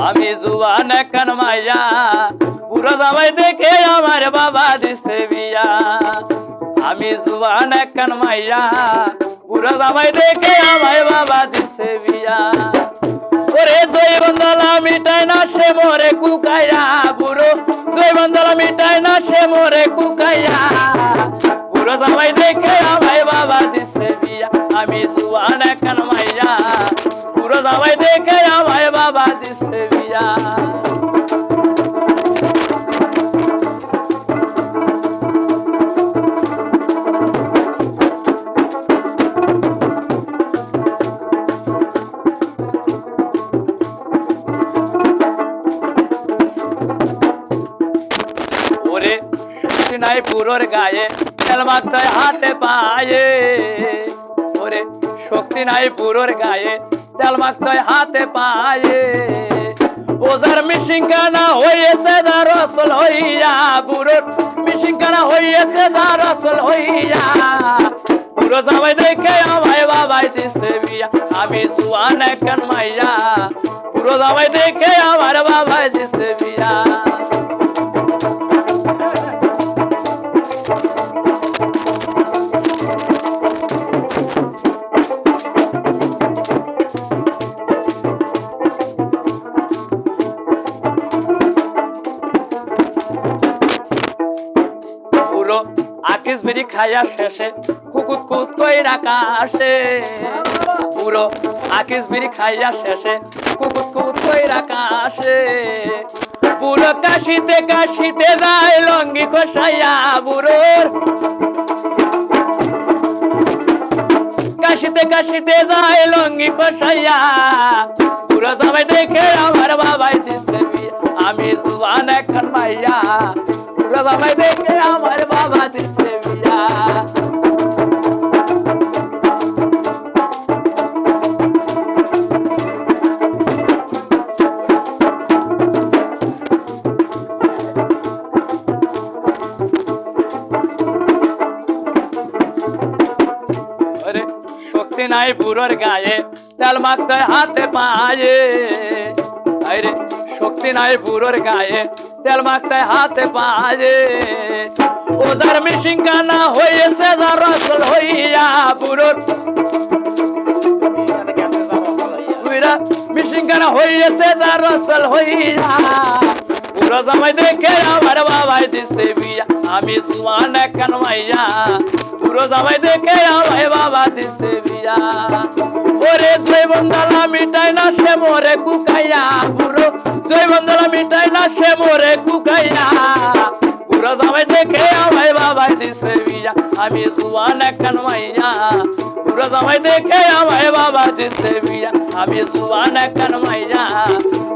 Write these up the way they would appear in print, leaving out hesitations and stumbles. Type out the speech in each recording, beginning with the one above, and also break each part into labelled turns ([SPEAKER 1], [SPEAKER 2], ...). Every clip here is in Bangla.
[SPEAKER 1] আমি জুয়ান এখন মাইয়া পুরো জামাই দেখে আমার বাবা দিছে বিয়া আমি জুয়ান এখন মাইয়া পুরো জামাই দেখে আমার বাবা দিছে বিয়া ওরে জৈবন্দলা মিটাই না সে মোরে কুকাইয়া বুড়ো জৈবন্দলা মিটাই না সে মোরে কুকাইয়া পুরো জামাই দেখে আমার বাবা দিছে বিয়া আমি জুয়ান এখন মাইয়া পুরো জামাই দেখে আমার বাবা দিছে বিয়া ওরে নাই পুরোর গায়ে তেল মাথায় হাতে পায়ে ওরে শক্তি নাই পুরোর গায়ে তেল মাথায় হাতে পায়ে ওজার মিশিংকানা হইয়েছে যা রসল হইয়া পুরোর মিশিংকানা হইয়েছে যা রসল হইয়া পুরো জামাই দেখে আমায় বাবাই দিছে বিয়া আমি জুয়ান এখন মাইয়া পুরো জামাই দেখে আমার বাবাই দিছে বিয়া পুরো আকিস বেরি খাইয়া শেষে কুকুত কুত কইরা কাশে পুরো আকিস বেরি খাইয়া শেষে কুকুত কুত কইরা কাশে পুরো কাশিতে কাশিতে যায় লঙ্গি খসাইয়া বুড়োর কাশিতে কাশিতে যায় লঙ্গি খসাইয়া পুরো জামাই দেখে আমার বাবাই দিছে বিয়া আমি জুয়ান এখন মাইয়া পুরো জামাই দেখে আমার বাবা দিছে বিয়া শক্তি নাই পুরোর গায়ে তেল মাখতে হাতে পায়ে আরে শক্তি নাই পুরোর গায়ে তেল মাখতে হাতে পায়ে ওজার মিশিংকানা হইয়েছে যা রসল হইয়া পুরোর মিশিংকানা হইয়েছে যা রসল হইয়া পুরো জামাই দেখে আমার বাবাই দিছে বিয়া আমি জুয়ান এখন মাইয়া পুরো জামাই দেখে আমার বাবা দিছে বিয়া ওরে জৈবন্দলা মিটাই না সে মোরে কুকাইয়া পুরো জৈবন্দলা মিটাই না সে মোরে কুকাইয়া পুরো জামাই দেখে আমার বাবাই দিছে বিয়া আমি জুয়ান এখন মাইয়া পুরো জামাই দেখে আমার বাবা দিছে বিয়া আমি জুয়ান এখন মাইয়া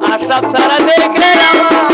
[SPEAKER 1] আশা ছাড়া দেখে আমার